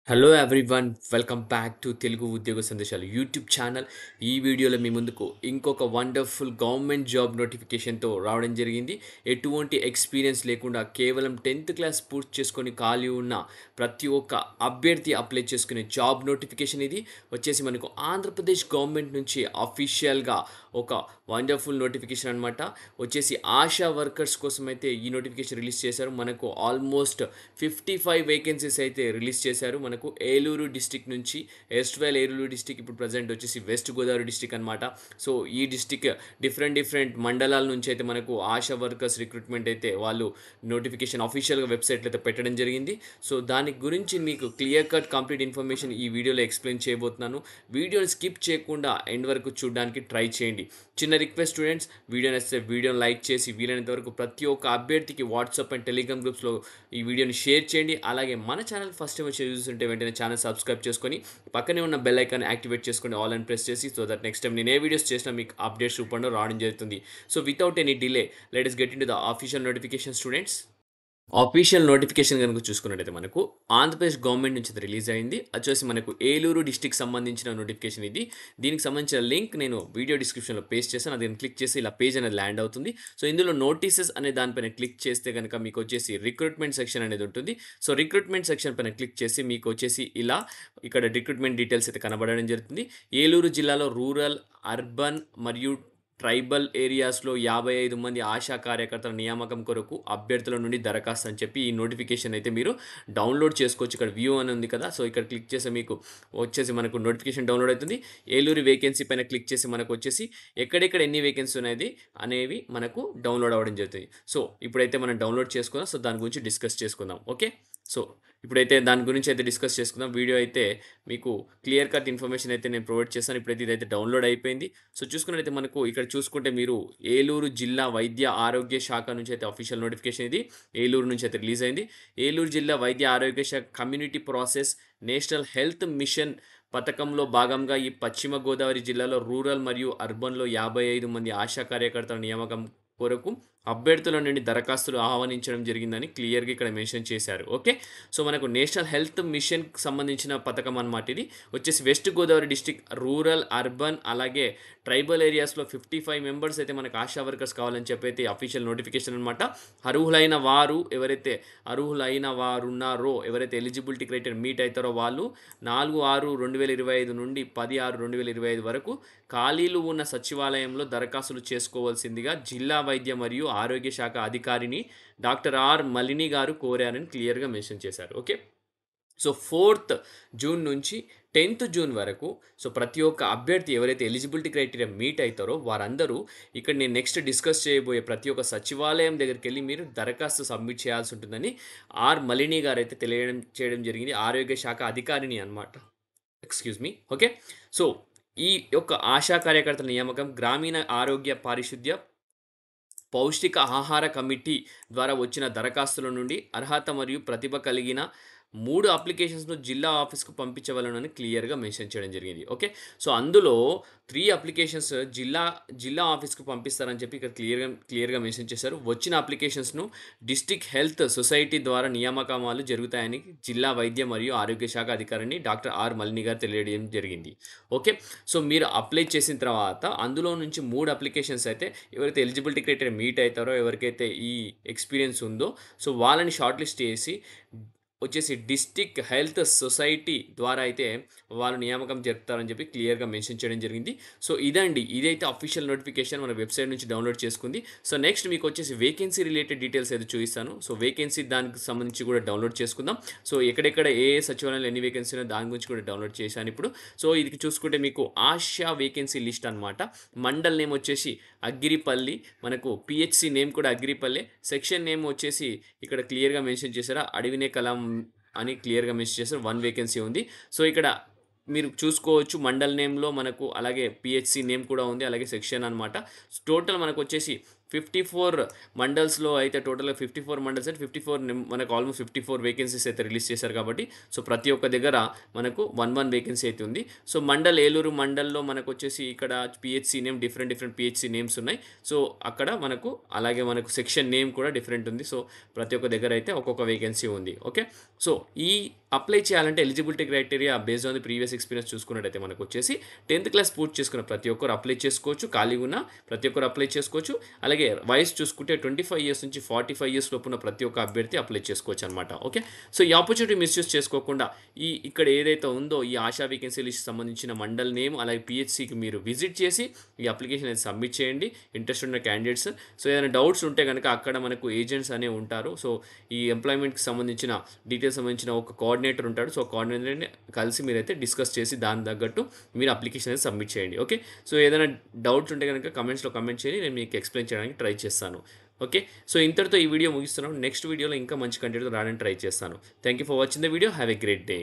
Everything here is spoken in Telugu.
Hello everyone, welcome back to Telugu ఉద్యోగ సందేశాలు యూట్యూబ్ ఛానల్. ఈ వీడియోలో మీ ముందుకు ఇంకొక వండర్ఫుల్ గవర్నమెంట్ జాబ్ నోటిఫికేషన్తో రావడం జరిగింది. ఎటువంటి ఎక్స్పీరియన్స్ లేకుండా కేవలం 10th క్లాస్ పూర్తి చేసుకొని ఖాళీ ఉన్న ప్రతి ఒక్క అభ్యర్థి అప్లై చేసుకునే జాబ్ నోటిఫికేషన్ ఇది. వచ్చేసి మనకు ఆంధ్రప్రదేశ్ గవర్నమెంట్ నుంచి అఫీషియల్గా ఒక వండర్ఫుల్ నోటిఫికేషన్ అనమాట. వచ్చేసి ఆశా వర్కర్స్ కోసం అయితే ఈ నోటిఫికేషన్ రిలీజ్ చేశారు. మనకు ఆల్మోస్ట్ 55 వేకెన్సీస్ అయితే రిలీజ్ చేశారు. మనకు ఏలూరు డిస్టిక్ నుంచి, ఎస్ట్వేల్ ఏలూరు డిస్టిక్, ఇప్పుడు ప్రజెంట్ వచ్చేసి వెస్ట్ గోదావరి డిస్టిక్ అనమాట. సో ఈ డిస్టిక్ డిఫరెంట్ మండలాల నుంచి అయితే మనకు ఆశా వర్కర్స్ రిక్రూట్మెంట్ అయితే వాళ్ళు నోటిఫికేషన్ అఫీషియల్గా వెబ్సైట్లో అయితే పెట్టడం జరిగింది. సో దాని గురించి మీకు క్లియర్ కట్ కంప్లీట్ ఇన్ఫర్మేషన్ ఈ వీడియోలో ఎక్స్ప్లెయిన్ చేయబోతున్నాను. వీడియోని స్కిప్ చేయకుండా ఎండ్ వరకు చూడడానికి ట్రై చేయండి. చిన్న రిక్వెస్ట్ స్టూడెంట్స్, వీడియో నచ్చితే వీడియోని లైక్ చేసి వీలైనంత వరకు ప్రతి ఒక్క అభ్యర్థికి వాట్సాప్ అండ్ టెలిగ్రామ్ గ్రూప్స్లో ఈ వీడియోని షేర్ చేయండి. అలాగే మన ఛానల్ ఫస్ట్ టైం వచ్చి చూస్తుంటే వెంటనే ఛానల్ సబ్స్క్రైబ్ చేసుకొని పక్కనే ఉన్న బెల్ ఐకాన్ యాక్టివేట్ చేసుకొని ఆల్ అని ప్రెస్ చేసి, సో దట్ నెక్స్ట్ టైం నేను ఏ వీడియోస్ చేసినా మీకు అప్డేట్స్ రూపంలో రావడం జరుగుతుంది. So without any delay let us get in to the official notification students. Official notification కనుక చూసుకున్నట్టయితే మనకు ఆంధ్రప్రదేశ్ గవర్నమెంట్ నుంచి రిలీజ్ అయింది. వచ్చేసి మనకు ఏలూరు డిస్టిక్ సంబంధించిన నోటిఫికేషన్ ఇది. దీనికి సంబంధించిన లింక్ నేను వీడియో డిస్క్రిప్షన్లో పేస్ట్ చేశాను. అది క్లిక్ చేసి ఇలా పేజ్ అనేది ల్యాండ్ అవుతుంది. సో ఇందులో నోటీసెస్ అనే దానిపైన క్లిక్ చేస్తే కనుక మీకు వచ్చేసి రిక్రూట్మెంట్ సెక్షన్ అనేది ఉంటుంది. సో రిక్రూట్మెంట్ సెక్షన్ పైన క్లిక్ చేసి మీకు వచ్చేసి ఇలా ఇక్కడ రిక్రూట్మెంట్ డీటెయిల్స్ అయితే కనబడడం జరుగుతుంది. ఏలూరు జిల్లాలో రూరల్, అర్బన్ మరియు ట్రైబల్ ఏరియాస్లో 55 మంది ఆశా కార్యకర్తల నియామకం కొరకు అభ్యర్థుల నుండి దరఖాస్తు అని చెప్పి ఈ నోటిఫికేషన్ అయితే మీరు డౌన్లోడ్ చేసుకోవచ్చు. ఇక్కడ వ్యూ అని ఉంది కదా, సో ఇక్కడ క్లిక్ చేసి మీకు వచ్చేసి మనకు నోటిఫికేషన్ డౌన్లోడ్ అవుతుంది. ఏలూరు వేకెన్సీ పైన క్లిక్ చేసి మనకు వచ్చేసి ఎక్కడెక్కడ ఎన్ని వేకెన్సీ ఉన్నాయి అనేవి మనకు డౌన్లోడ్ అవ్వడం జరుగుతుంది. సో ఇప్పుడైతే మనం డౌన్లోడ్ చేసుకుందాం. సో దాని గురించి డిస్కస్ చేసుకుందాం. ఓకే, సో ఇప్పుడైతే దాని గురించి అయితే డిస్కస్ చేసుకుందాం. వీడియో అయితే మీకు క్లియర్ కట్ ఇన్ఫర్మేషన్ అయితే నేను ప్రొవైడ్ చేస్తాను. ఇప్పుడైతే ఇదైతే డౌన్లోడ్ అయిపోయింది. సో చూసుకున్నట్లయితే మనకు ఇక్కడ చూసుకుంటే మీరు ఏలూరు జిల్లా వైద్య ఆరోగ్య శాఖ నుంచి అయితే అఫీషియల్ నోటిఫికేషన్ ఇది ఏలూరు నుంచి అయితే రిలీజ్ అయింది. ఏలూరు జిల్లా వైద్య ఆరోగ్య శాఖ community process national health machine పథకంలో భాగంగా ఈ పశ్చిమ గోదావరి జిల్లాలో రూరల్ మరియు అర్బన్లో 55 మంది ఆశా కార్యకర్తల నియామకం కొరకు అభ్యర్థుల నుండి దరఖాస్తులు ఆహ్వానించడం జరిగిందని క్లియర్గా ఇక్కడ మెన్షన్ చేశారు. ఓకే, సో మనకు నేషనల్ హెల్త్ మిషన్కి సంబంధించిన పథకం అన్నమాట. ఇది వచ్చేసి west Godavari district, rural, urban అలాగే ట్రైబల్ ఏరియాస్లో 55 మెంబర్స్ అయితే మనకు ఆశా వర్కర్స్ కావాలని చెప్పి అయితే అఫీషియల్ నోటిఫికేషన్ అనమాట. అర్హులైన వారు ఉన్నారో, ఎవరైతే ఎలిజిబిలిటీ క్రైటీరియా మీట్ అవుతారో వాళ్ళు 4/6/2025 నుండి 10/6/2025 వరకు ఖాళీలు ఉన్న సచివాలయంలో దరఖాస్తులు చేసుకోవాల్సిందిగా జిల్లా వైద్య మరియు ఆరోగ్య శాఖ అధికారిని డాక్టర్ ఆర్ మలిని గారు కోరారని క్లియర్గా మెన్షన్ చేశారు. ఓకే, సో 4th జూన్ నుంచి 10th జూన్ వరకు సో ప్రతి ఒక్క అభ్యర్థి ఎవరైతే ఎలిజిబిలిటీ క్రైటీరియా మీట్ అవుతారో వారందరూ ఇక్కడ నేను నెక్స్ట్ డిస్కస్ చేయబోయే ప్రతి ఒక్క సచివాలయం దగ్గరికి వెళ్ళి మీరు దరఖాస్తు సబ్మిట్ చేయాల్సి ఉంటుందని ఆర్ మలిని గారు అయితే చేయడం జరిగింది. ఆరోగ్య శాఖ అధికారిని అనమాట. Excuse me. ఓకే, సో ఈ యొక్క ఆశా కార్యకర్తల నియామకం గ్రామీణ ఆరోగ్య పారిశుద్ధ్య పౌష్టిక ఆహార కమిటీ ద్వారా వచ్చిన దరఖాస్తుల నుండి అర్హత మరియు ప్రతిభ కలిగిన 3 అప్లికేషన్స్ను జిల్లా ఆఫీస్కు పంపించవలనని క్లియర్గా మెన్షన్ చేయడం జరిగింది. ఓకే, సో అందులో 3 అప్లికేషన్స్ జిల్లా ఆఫీస్కు పంపిస్తారని చెప్పి ఇక్కడ క్లియర్గా మెన్షన్ చేశారు. వచ్చిన అప్లికేషన్స్ను డిస్ట్రిక్ట్ హెల్త్ సొసైటీ ద్వారా నియామకాలు జరుగుతాయని జిల్లా వైద్య మరియు ఆరోగ్య శాఖ అధికారిని డాక్టర్ ఆర్ మలిని గారు తెలియజేయడం జరిగింది. ఓకే, సో మీరు అప్లై చేసిన తర్వాత అందులో నుంచి 3 అప్లికేషన్స్ అయితే ఎవరైతే ఎలిజిబిలిటీ క్రైటీరియా మీట్ అవుతారో, ఎవరికైతే ఈ ఎక్స్పీరియన్స్ ఉందో సో వాళ్ళని షార్ట్ లిస్ట్ చేసి వచ్చేసి డిస్ట్రిక్ట్ హెల్త్ సొసైటీ ద్వారా అయితే వాళ్ళు నియామకం జరుపుతారని చెప్పి క్లియర్గా మెన్షన్ చేయడం జరిగింది. సో ఇదైతే అఫీషియల్ నోటిఫికేషన్ మన వెబ్సైట్ నుంచి డౌన్లోడ్ చేసుకుంది. సో నెక్స్ట్ మీకు వచ్చేసి వేకెన్సీ రిలేటెడ్ డీటెయిల్స్ అయితే చూపిస్తాను. సో వేకెన్సీ దానికి సంబంధించి కూడా డౌన్లోడ్ చేసుకుందాం. సో ఎక్కడెక్కడ ఏ సచివాలయంలో ఎన్ని వేకెన్సీ ఉన్నాయో దాని గురించి కూడా డౌన్లోడ్ చేశాను ఇప్పుడు. సో ఇది చూసుకుంటే మీకు ఆశా వేకెన్సీ లిస్ట్ అనమాట. మండల్ నేమ్ వచ్చేసి అగ్గిరిపల్లి, మనకు పిహెచ్సి నేమ్ కూడా అగ్గిరిపల్లి, సెక్షన్ నేమ్ వచ్చేసి ఇక్కడ క్లియర్గా మెన్షన్ చేశారా అడవినే కలాం అని క్లియర్గా మెన్షన్ చేశారు. 1 వేకెన్సీ ఉంది. సో ఇక్కడ మీరు చూసుకోవచ్చు మండల్ నేమ్లో మనకు అలాగే పిహెచ్సి నేమ్ కూడా ఉంది, అలాగే సెక్షన్ అనమాట. టోటల్ మనకు వచ్చేసి 54 మండల్స్‌లో అయితే టోటల్‌గా 54 మండల్స్ అంటే 54 మనకు ఆల్మోస్ట్ 54 వేకెన్సీస్ అయితే రిలీజ్ చేశారు కాబట్టి, సో ప్రతి ఒక్క దగ్గర మనకు 1 వేకెన్సీ అయితే ఉంది. సో ఏలూరు మండల్‌లో మనకొచ్చేసి ఇక్కడ PHC name different PHC names ఉన్నాయి. సో అక్కడ మనకు అలాగే మనకు సెక్షన్ నేమ్ కూడా డిఫరెంట్ ఉంది. సో ప్రతి ఒక్క దగ్గర అయితే ఒక్కొక్క వేకెన్సీ ఉంది. ఓకే. సో ఈ అప్లై చేయాలంటే eligibility criteria based on the previous experience చూసుకున్నట్టయితే మనకొచ్చేసి 10థ్ క్లాస్ పూర్తి చేసుకున్న ప్రతి ఒక్కరు అప్లై చేసుకోవచ్చు. ఖాళీగా ఉన్న ప్రతి ఒక్కరు అప్లై చేసుకోవచ్చు. అలాగే వయసు చూసుకుంటే 25 ఇయర్స్ నుంచి 45 ఇయర్స్ లోపున్న ప్రతి ఒక్క అభ్యర్థి అప్లై చేసుకోవచ్చనమాట. ఓకే. సో ఈ ఆపర్చునిటీ మిస్‌యూజ్ చేసుకోకుండా ఇక్కడ ఏదైతే ఉందో ఈ ఆశా వేకెన్సీ లిస్ట్ సంబంధించిన మండల్ నేమ్ అలాగే పీహెచ్‌సీకి మీరు విజిట్ చేసి ఈ అప్లికేషన్ అనేది సబ్మిట్ చేయండి. ఇంట్రెస్ట్ ఉన్న క్యాండిడేట్స్. సో ఏదైనా డౌట్స్ ఉంటే గనక అక్కడ మనకు ఏజెంట్స్ అనేవి ఉంటారు. సో ఈ ఎంప్లాయ్‌మెంట్‌కి సంబంధించిన డీటెయిల్స్ సంబంధించిన ఒక కోఆర్డినేటర్ ఉంటాడు. సో కోఆర్డినేటర్‌ని కలిసి మీరైతే డిస్కస్ చేసి దానికి తగ్గట్టు మీరు అప్లికేషన్ అనేది సబ్మిట్ చేయండి. ఓకే. సో ఏదైనా డౌట్స్ ఉంటే గనక కమెంట్స్‌లో కమెంట్ చేయండి. నేను మీకు ఎక్స్‌ప్లెయిన్ చేయడానికి ట్రై చేస్తాను. ఓకే. సో ఇంతటితో ఈ వీడియో ముగిస్తున్నాను. నెక్స్ట్ వీడియోలో ఇంకా మంచి కంటెంట్‌తో రావడానికి ట్రై చేస్తాను. Thank you for watching the video. Have a great day.